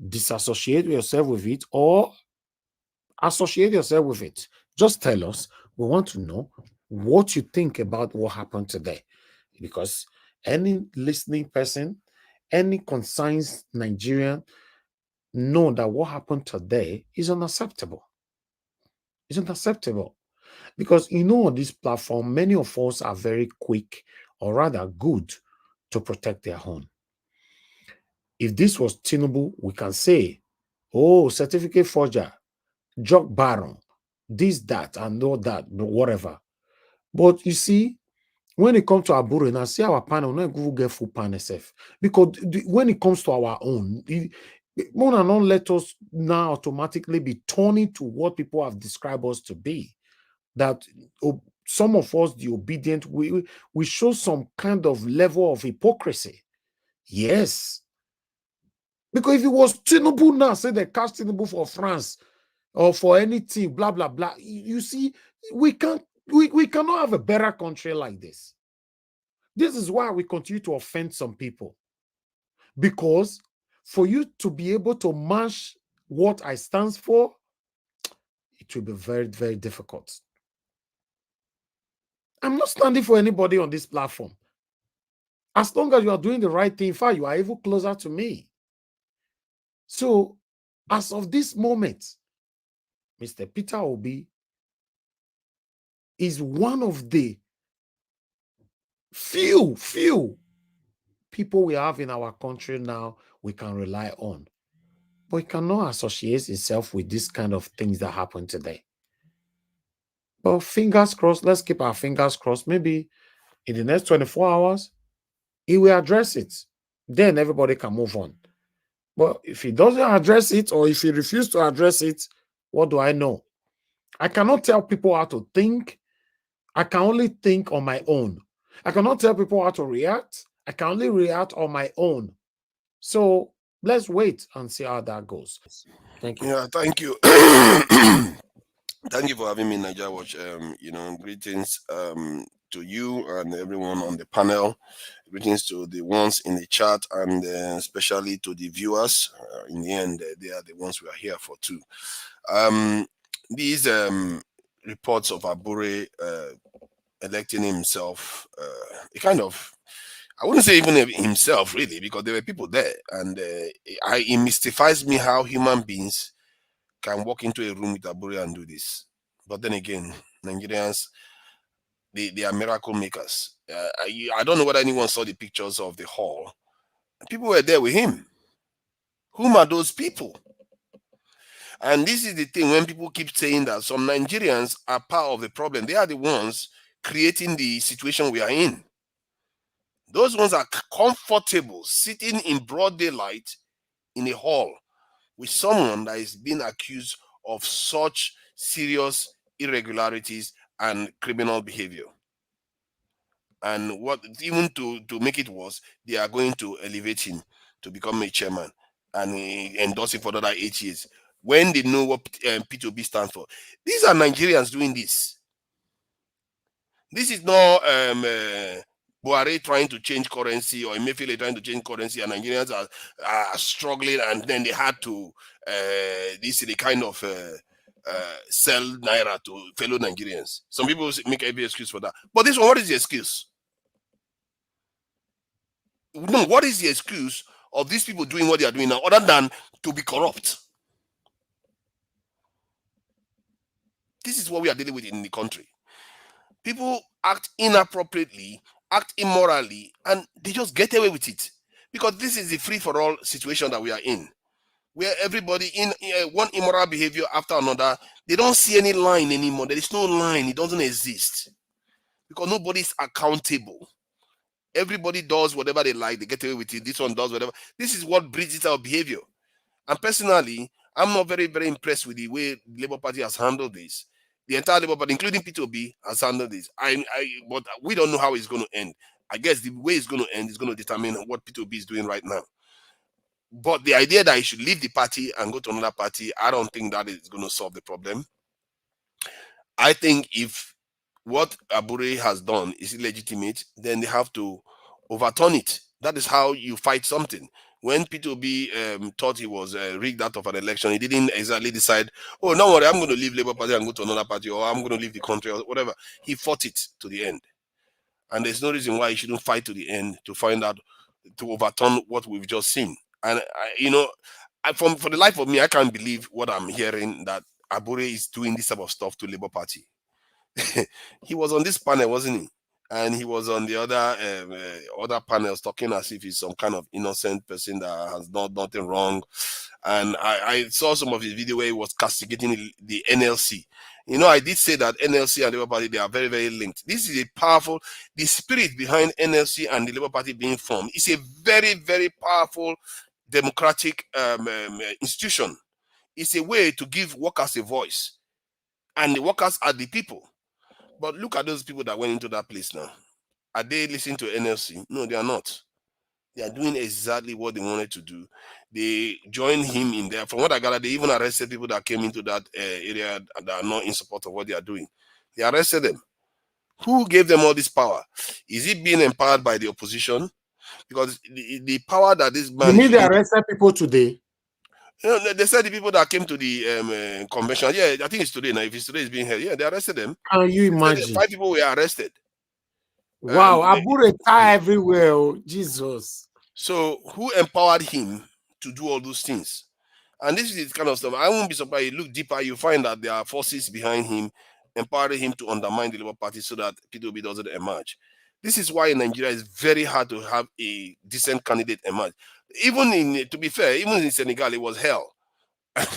Disassociate yourself with it or associate yourself with it. Just tell us. We want to know what you think about what happened today. Because any listening person, any concerned Nigerian, know that what happened today is unacceptable. It's unacceptable. Because on this platform, many of us are very quick, or rather good, to protect their own. If this was Tinubu, we can say, oh, certificate forger, drug baron, this, that, and all that, whatever. But you see, when it comes to Abure, and I see our panel, not go get full panel self. Because when it comes to our own, more than not let us now automatically be turning to what people have described us to be. That some of us, the obedient, we show some kind of level of hypocrisy. Yes. Because if it was Tinubu now, say they cast Tinubu for France or for anything, blah, blah, blah. You see, we cannot have a better country like this. This is why we continue to offend some people. Because for you to be able to match what I stand for, it will be very, very difficult. I'm not standing for anybody on this platform. As long as you are doing the right thing, in fact, you are even closer to me. So, as of this moment, Mr. Peter Obi is one of the few people we have in our country now we can rely on. But he cannot associate himself with this kind of things that happen today. But fingers crossed, let's keep our fingers crossed. Maybe in the next 24 hours, he will address it. Then everybody can move on. But if he doesn't address it, or if he refuses to address it, what do I know? I cannot tell people how to think. I can only think on my own. I cannot tell people how to react. I can only react on my own. So let's wait and see how that goes. Thank you. Yeah, thank you. Thank you for having me in Nigeria Watch. Greetings to you and everyone on the panel. Greetings to the ones in the chat, and especially to the viewers. In the end, they are the ones we are here for too. These reports of Abure electing himself, I wouldn't say even himself really, because there were people there, and it mystifies me how human beings can walk into a room with Abure and do this. But then again, Nigerians, they are miracle makers. I don't know whether anyone saw the pictures of the hall. People were there with him. Whom are those people? And this is the thing, when people keep saying that some Nigerians are part of the problem, they are the ones creating the situation we are in. Those ones are comfortable sitting in broad daylight in a hall with someone that is being accused of such serious irregularities and criminal behavior. And what even to make it worse, they are going to elevate him to become a chairman and endorse him for another 8 years when they know what P2B stands for. These are Nigerians doing this. This is not Buhari trying to change currency, or Emefiele trying to change currency, and Nigerians are struggling, and then they had to this is the kind of sell naira to fellow Nigerians. Some people make every excuse for that, but this one, what is the excuse? No, what is the excuse of these people doing what they are doing now, other than to be corrupt? This is what we are dealing with in the country. People act inappropriately, act immorally, and they just get away with it, because this is the free-for-all situation that we are in, where everybody in one immoral behavior after another. They don't see any line anymore. There is no line. It doesn't exist, because nobody is accountable. Everybody does whatever they like. They get away with it. This one does whatever. This is what breeds our behavior. And personally, I'm not very, very impressed with the way the Labour Party has handled this. The entire Labour Party, including P2B, has handled this. But we don't know how it's going to end. I guess the way it's going to end is going to determine what P2B is doing right now. But the idea that he should leave the party and go to another party, I don't think that is going to solve the problem. I think if what Abure has done is illegitimate, then they have to overturn it. That is how you fight something. When P2B thought he was rigged out of an election, he didn't exactly decide, oh, no worry, I'm going to leave Labour Party and go to another party, or I'm going to leave the country, or whatever. He fought it to the end. And there's no reason why he shouldn't fight to the end to find out, to overturn what we've just seen. And, for the life of me, I can't believe what I'm hearing, that Abure is doing this type of stuff to Labour Party. He was on this panel, wasn't he? And he was on the other panels talking as if he's some kind of innocent person that has done nothing wrong. And I saw some of his video where he was castigating the NLC. I did say that NLC and the Labour Party, they are very, very linked. This is a powerful, the spirit behind NLC and the Labour Party being formed is a very, very powerful democratic institution. It's a way to give workers a voice, and the workers are the people. But look at those people that went into that place now. Are they listening to NLC? No, they are not. They are doing exactly what they wanted to do. They joined him in there. From what I gather, they even arrested people that came into that area that are not in support of what they are doing. They arrested them. Who gave them all this power? Is it being empowered by the opposition? Because the power that this man... You need to arrest people today. They said the people that came to the convention, yeah, I think it's today now. If it's today, it's being held. Yeah, they arrested them. Can you imagine? 5 people were arrested. Wow, Abure tie everywhere. Oh, Jesus. So who empowered him to do all those things? And this is the kind of stuff. I won't be surprised. You look deeper, you find that there are forces behind him, empowering him to undermine the Labour Party so that P2B doesn't emerge. This is why in Nigeria it's very hard to have a decent candidate emerge. To be fair, even in Senegal, it was hell.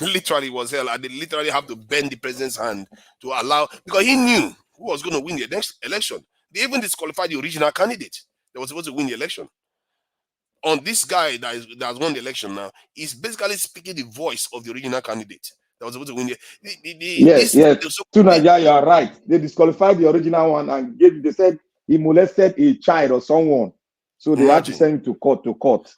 Literally, it was hell. And they literally have to bend the president's hand to allow, because he knew who was going to win the next election. They even disqualified the original candidate that was supposed to win the election. On this guy that has won the election now, is basically speaking the voice of the original candidate that was supposed to win Yes. Tunaja, you are right. They disqualified the original one and they said he molested a child or someone. So they had to send him to court.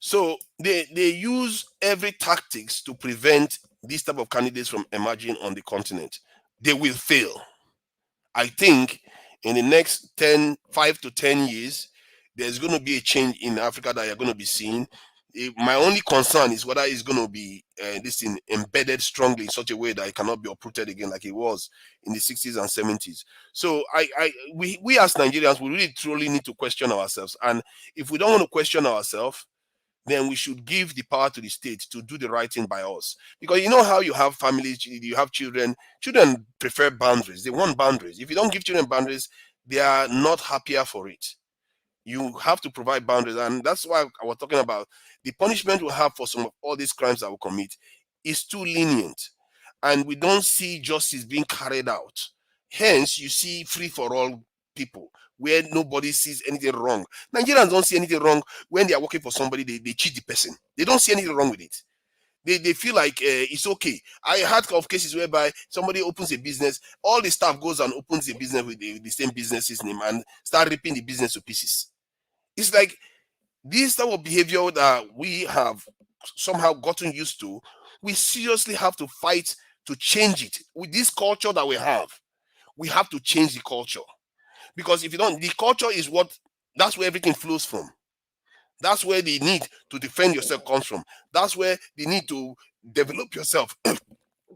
So they use every tactics to prevent these type of candidates from emerging on the continent. They will fail. I think in the next 5 to 10 years, there's going to be a change in Africa that you're going to be seeing. My only concern is whether it's going to be this thing embedded strongly in such a way that it cannot be uprooted again like it was in the 60s and 70s. So we as Nigerians, we really truly need to question ourselves. And if we don't want to question ourselves, then we should give the power to the state to do the right thing by us. Because you know how you have families, you have children. Children prefer boundaries. They want boundaries. If you don't give children boundaries, they are not happier for it. You have to provide boundaries. And that's why I was talking about the punishment we have for some of all these crimes that we commit is too lenient. And we don't see justice being carried out. Hence, you see free-for-all people where nobody sees anything wrong. Nigerians don't see anything wrong when they are working for somebody, they cheat the person. They don't see anything wrong with it. They feel like it's okay. I heard of cases whereby somebody opens a business, all the staff goes and opens a business with the same business's name and start ripping the business to pieces. It's like this type of behavior that we have somehow gotten used to. We seriously have to fight to change it. With this culture that we have to change the culture. Because if you don't, the culture is that's where everything flows from. That's where the need to defend yourself comes from. That's where the need to develop yourself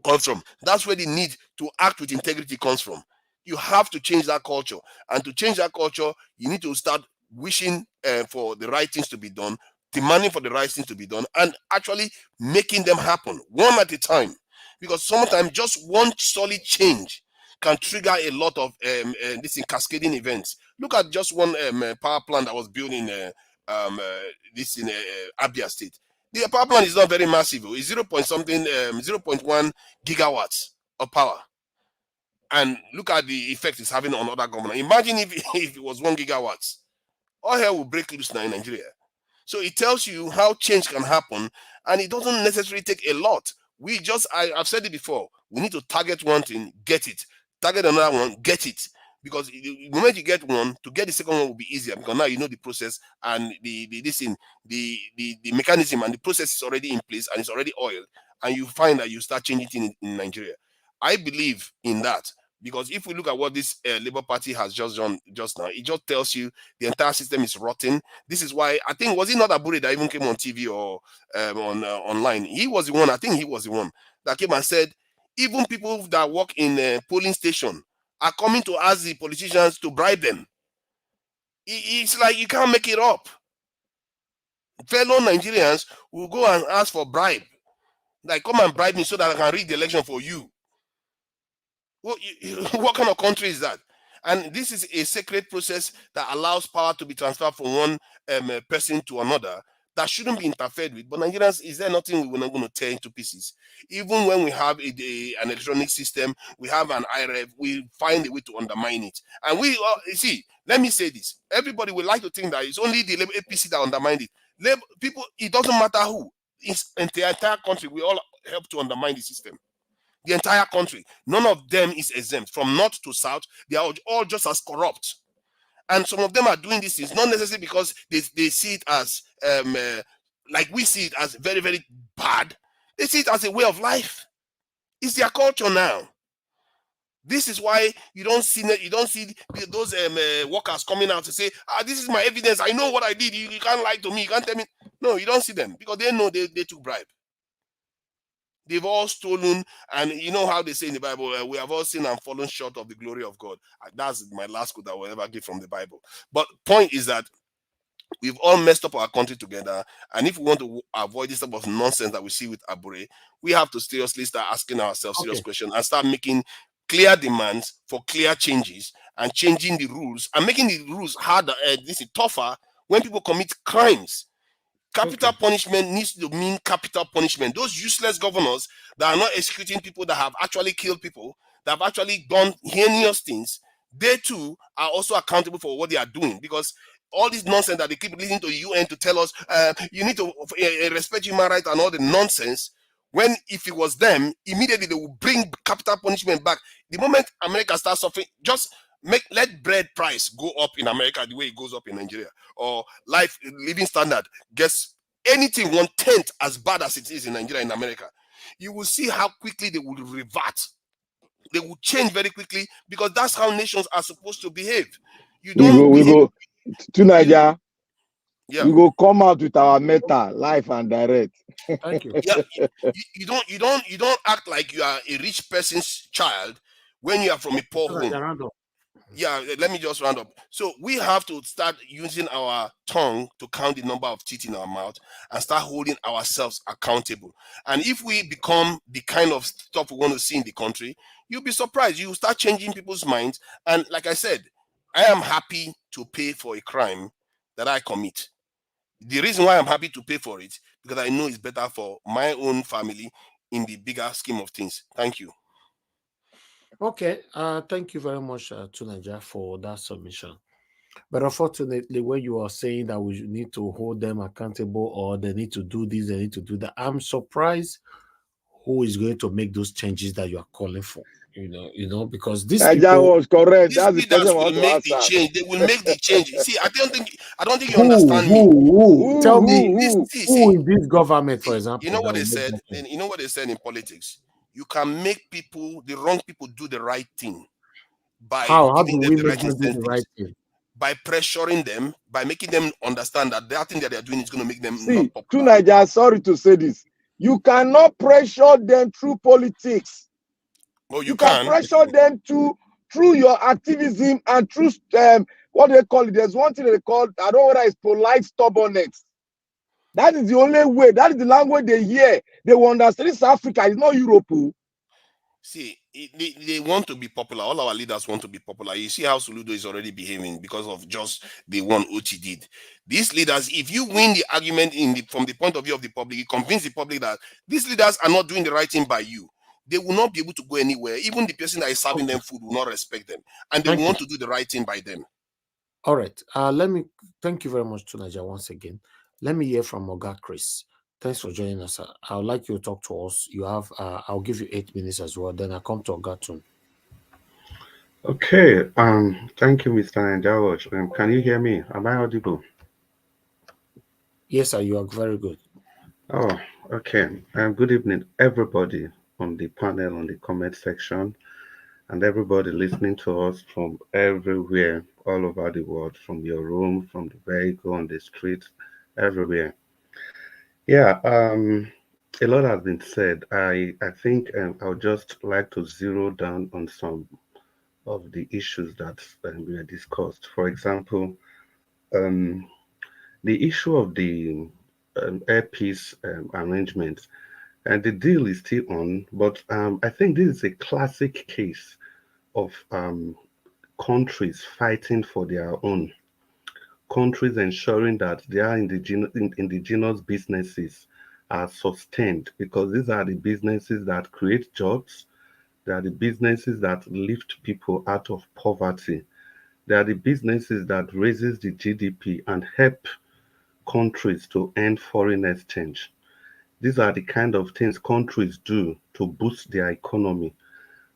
comes from. That's where the need to act with integrity comes from. You have to change that culture. And to change that culture, you need to start wishing for the right things to be done, demanding for the right things to be done, and actually making them happen one at a time. Because sometimes just one solid change can trigger a lot of this in cascading events. Look at just one power plant that was built in this in Abia State. The power plant is not very massive. It's 0.1 gigawatts of power. And look at the effect it's having on other governments. Imagine if it was 1 gigawatts. All hell will break loose now in Nigeria. So it tells you how change can happen, and it doesn't necessarily take a lot. I've said it before, we need to target one thing, get it. Target another one, get it. Because the moment you get one, to get the second one will be easier, because now you know the process and the mechanism and the process is already in place and it's already oiled, and you find that you start changing things in Nigeria. I believe in that, because if we look at what this Labour Party has just done just now, it just tells you the entire system is rotten. This is why, I think, was it not Abure that even came on TV or online? He was the one, I think he was the one that came and said, even people that work in a polling station are coming to ask the politicians to bribe them. It's like you can't make it up. Fellow Nigerians will go and ask for bribe. Like, come and bribe me so that I can rig the election for you. What kind of country is that? And this is a sacred process that allows power to be transferred from one person to another that shouldn't be interfered with. But Nigerians, is there nothing we're not going to tear into pieces? Even when we have an electronic system, we have an IREV, we find a way to undermine it. And see, let me say this. Everybody would like to think that it's only the APC that undermined it. People, it doesn't matter who. It's in the entire country. We all help to undermine the system. The entire country. None of them is exempt. From north to south, they are all just as corrupt. And some of them are doing these things, not necessarily because they see it as, like we see it as very, very bad. They see it as a way of life. It's their culture now. This is why you don't see those workers coming out to say, this is my evidence. I know what I did. You can't lie to me. You can't tell me. No, you don't see them, because they know they took bribe. They've all stolen, and you know how they say in the Bible, we have all sinned and fallen short of the glory of God. That's my last quote I will ever give from the Bible. But point is that we've all messed up our country together, and if we want to avoid this type of nonsense that we see with Abure, we have to seriously start asking ourselves serious questions and start making clear demands for clear changes and changing the rules and making the rules harder, tougher when people commit crimes. Capital punishment needs to mean capital punishment. Those useless governors that are not executing people that have actually killed people, that have actually done heinous things, they too are also accountable for what they are doing. Because all this nonsense that they keep listening to the UN to tell us, you need to respect human rights and all the nonsense, when if it was them, immediately they will bring capital punishment back. The moment America starts suffering, just let bread price go up in America the way it goes up in Nigeria, or living standard gets anything 1/10 as bad as it is in Nigeria, in America, you will see how quickly they will revert. They will change very quickly, because that's how nations are supposed to behave. You don't we go to Nigeria. Yeah, we go come out with our meta live and direct. Thank you. Yeah, you don't act like you are a rich person's child when you are from a poor home. Yeah, let me just round up. So we have to start using our tongue to count the number of teeth in our mouth and start holding ourselves accountable. And if we become the kind of stuff we want to see in the country, you'll be surprised. You start changing people's minds. And like I said, I am happy to pay for a crime that I commit. The reason why I'm happy to pay for it, because I know it's better for my own family in the bigger scheme of things. Thank you. Okay, thank you very much, Tunaja, for that submission. But unfortunately, when you are saying that we need to hold them accountable, or they need to do this, they need to do that, I'm surprised who is going to make those changes that you are calling for. You know, because this people was correct. That's the person will make the change. They will make the change. See, I don't think you understand me. Tell me who in this government, for example. You know what they said? You know what they said in politics? You can make the wrong people do the right thing. by How giving do them we the make right them do the incentives, right thing? by pressuring them, by making them understand that that thing that they're doing is going to make them See, not popular. Naija, sorry to say this, you cannot pressure them through politics. Oh, You can pressure them through your activism and through what they call it. There's one thing they call, I don't know whether it's polite stubbornness. That is the only way. That is the language they hear. They will understand. This is Africa. It's not Europe. See, they want to be popular. All our leaders want to be popular. You see how Soludo is already behaving because of just the one Uchi did. These leaders, if you win the argument from the point of view of the public, you convince the public that these leaders are not doing the right thing by you, they will not be able to go anywhere. Even the person that is serving them food will not respect them, and they will want to do the right thing by them. All right. Let me thank you very much, Tunaja, once again. Let me hear from Oga Chris. Thanks for joining us. I would like you to talk to us. You have I'll give you 8 minutes as well. Then I'll come to Oga Tun. Okay. Thank you, Mr. Najawosh. Can you hear me? Am I audible? Yes, sir, you are very good. Oh, okay. Good evening, everybody on the panel, on the comment section, and everybody listening to us from everywhere, all over the world, from your room, from the vehicle, on the street, everywhere. Yeah, a lot has been said. I think I would just like to zero down on some of the issues that were discussed. For example, um, the issue of the air peace arrangement, and the deal is still on, but I think this is a classic case of countries fighting for their own, countries ensuring that their indigenous businesses are sustained, because these are the businesses that create jobs, they are the businesses that lift people out of poverty, they are the businesses that raises the GDP and help countries to earn foreign exchange. These are the kind of things countries do to boost their economy,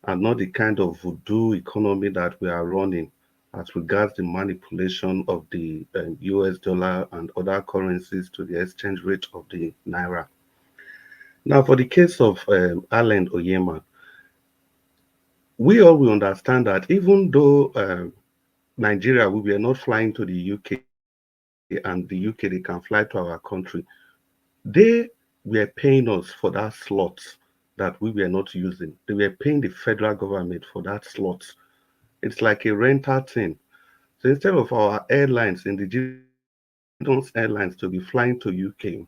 and not the kind of voodoo economy that we are running as regards the manipulation of the US dollar and other currencies to the exchange rate of the naira. Now, for the case of Allen Oyema, we all will understand that even though Nigeria, we were not flying to the UK, and the UK, they can fly to our country, they were paying us for that slot that we were not using. They were paying the federal government for that slot. It's like a rental thing. So instead of our airlines, indigenous airlines, to be flying to UK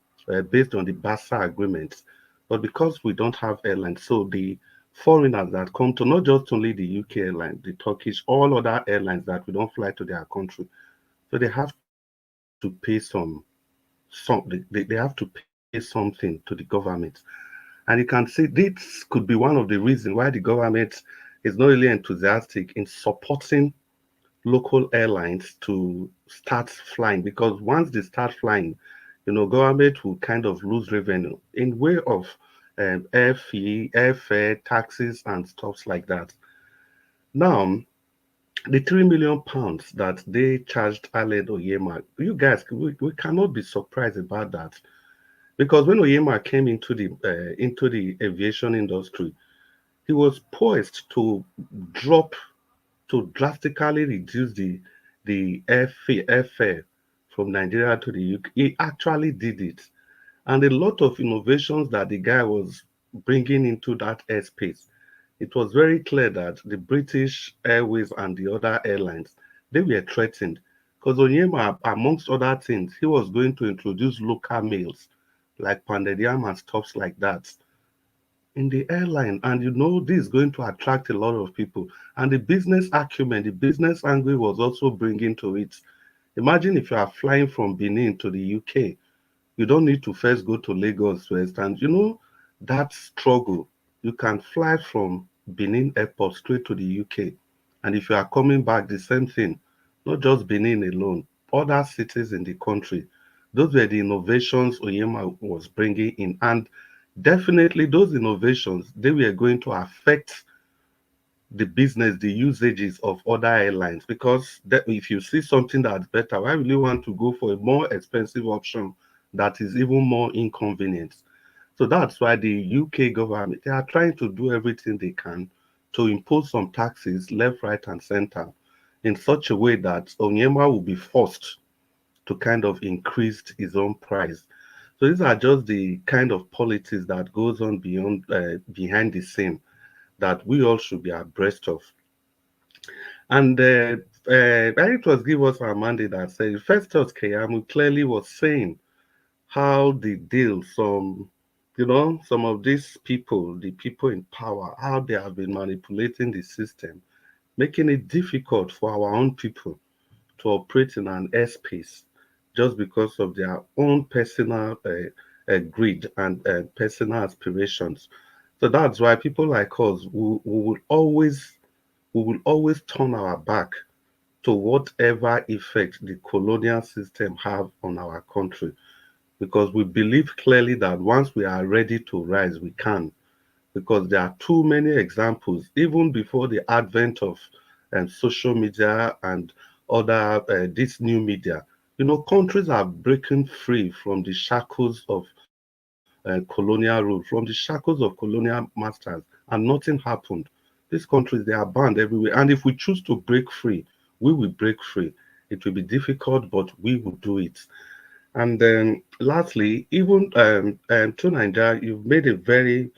based on the BASA agreement, but because we don't have airlines, so the foreigners that come to, not just only the UK airline, the Turkish, all other airlines that we don't fly to their country, so they have to pay they have to pay something to the government. And you can see this could be one of the reasons why the government is not really enthusiastic in supporting local airlines to start flying, because once they start flying, government will kind of lose revenue in way of airfare, taxes, and stuff like that. Now, the £3 million that they charged Aled Oyema, you guys, we cannot be surprised about that, because when Oyema came into the aviation industry, he was poised to drastically reduce the airfare from Nigeria to the UK. He actually did it, and a lot of innovations that the guy was bringing into that airspace. It was very clear that the British Airways and the other airlines, they were threatened, because Onyema, amongst other things, he was going to introduce local meals like pounded yam and stuff like that in the airline. And this is going to attract a lot of people. And the business acumen, the business angle was also bringing to it. Imagine if you are flying from Benin to the UK, you don't need to first go to Lagos first. And that struggle, you can fly from Benin Airport straight to the UK. And if you are coming back, the same thing, not just Benin alone, other cities in the country. Those were the innovations Oyema was bringing in. And definitely those innovations, they were going to affect the business, the usages of other airlines, because if you see something that's better, why will you want to go for a more expensive option that is even more inconvenient? So that's why the UK government, they are trying to do everything they can to impose some taxes left, right, and center in such a way that Onyema will be forced to kind of increase his own price. So these are just the kind of politics that goes on behind the scene that we all should be abreast of. And it was give us our mandate that said Festus Keyamo clearly was saying how the deal, some of these people, the people in power, how they have been manipulating the system, making it difficult for our own people to operate in an airspace just because of their own personal greed and personal aspirations. So that's why people like us we will always turn our back to whatever effect the colonial system have on our country, because we believe clearly that once we are ready to rise, we can. Because there are too many examples, even before the advent of social media and other this new media. Countries are breaking free from the shackles of colonial rule, from the shackles of colonial masters, and nothing happened. These countries, they are banned everywhere. And if we choose to break free, we will break free. It will be difficult, but we will do it. And then lastly, even to Nigeria, you've made a very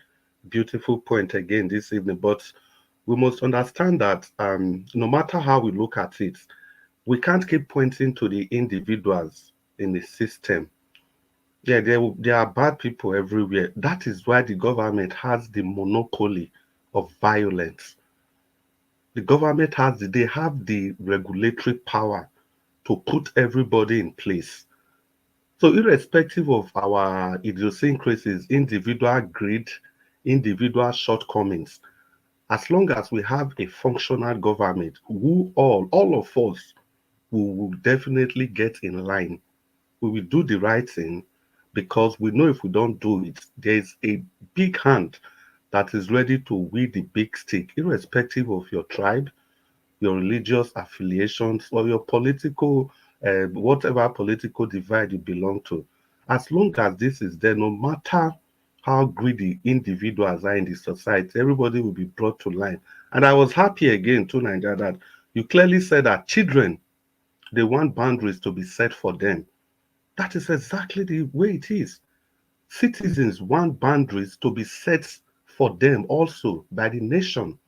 beautiful point again this evening, but we must understand that no matter how we look at it, we can't keep pointing to the individuals in the system. Yeah, there are bad people everywhere. That is why the government has the monopoly of violence. The government they have the regulatory power to put everybody in place. So irrespective of our idiosyncrasies, individual greed, individual shortcomings, as long as we have a functional government, all of us, we will definitely get in line. We will do the right thing because we know if we don't do it, there's a big hand that is ready to wield the big stick, irrespective of your tribe, your religious affiliations, or your political, whatever political divide you belong to. As long as this is there, no matter how greedy individuals are in the society, everybody will be brought to line. And I was happy again to Nigeria that you clearly said that children, they want boundaries to be set for them. That is exactly the way it is. Citizens want boundaries to be set for them also by the nation.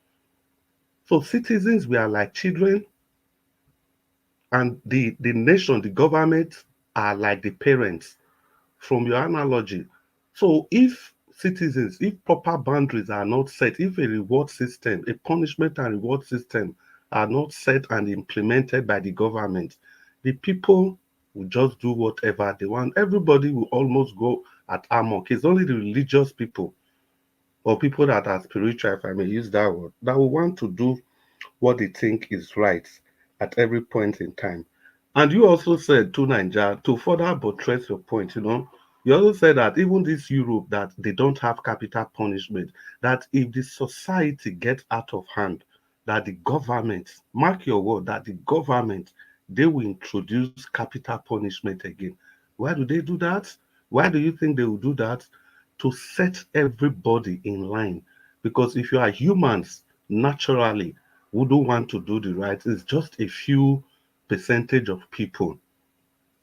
So citizens, we are like children, and the nation, the government are like the parents from your analogy. So if proper boundaries are not set, if a reward system, a punishment and reward system are not set and implemented by the government, the people will just do whatever they want. Everybody will almost go at amok. It's only the religious people or people that are spiritual, if I may use that word, that will want to do what they think is right at every point in time. And you also said to Nigeria, to further buttress your point, you also said that even this Europe, that they don't have capital punishment, that if the society gets out of hand, that the government, mark your word, that the government, they will introduce capital punishment again. Why do they do that? Why do you think they will do that? To set everybody in line. Because if you are humans, naturally, who don't want to do the right, it's just a few percentage of people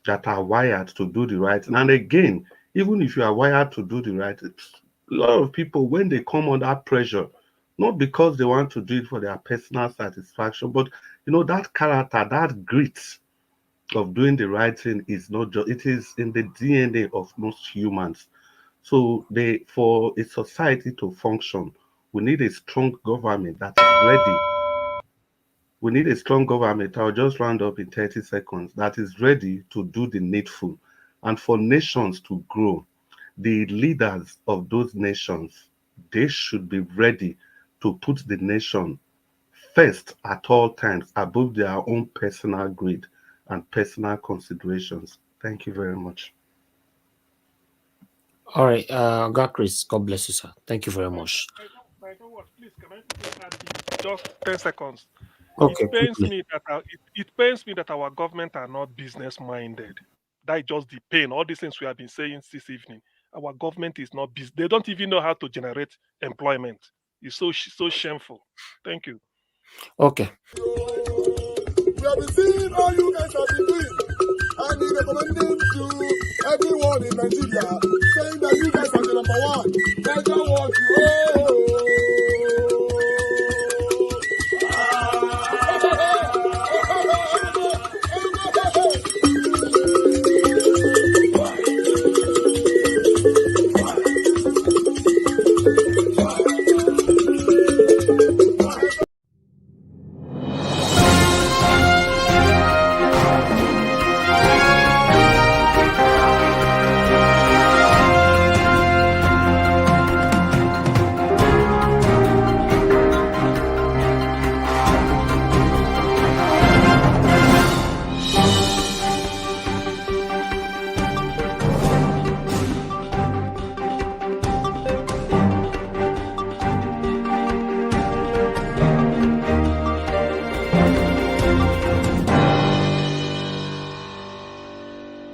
that are wired to do the right. And again, even if you are wired to do the right, a lot of people, when they come under pressure, not because they want to do it for their personal satisfaction, but that character, that grit of doing the right thing is not just, it is in the DNA of most humans. So for a society to function, we need a strong government that is ready. We need a strong government. I'll just round up in 30 seconds, that is ready to do the needful. And for nations to grow, the leaders of those nations, they should be ready to put the nation first at all times above their own personal greed and personal considerations. Thank you very much. All right, God Chris, God bless you, sir. Thank you very much. I don't what. Please, can I quickly add this? Just 10 seconds. Okay, It pains quickly. me that it pains me that our government are not business minded. That is just the pain. All these things we have been saying this evening. Our government is not business. They don't even know how to generate employment. It's so shameful. Thank you. Okay. We have been seeing all you guys have been doing, and recommending to everyone in Nigeria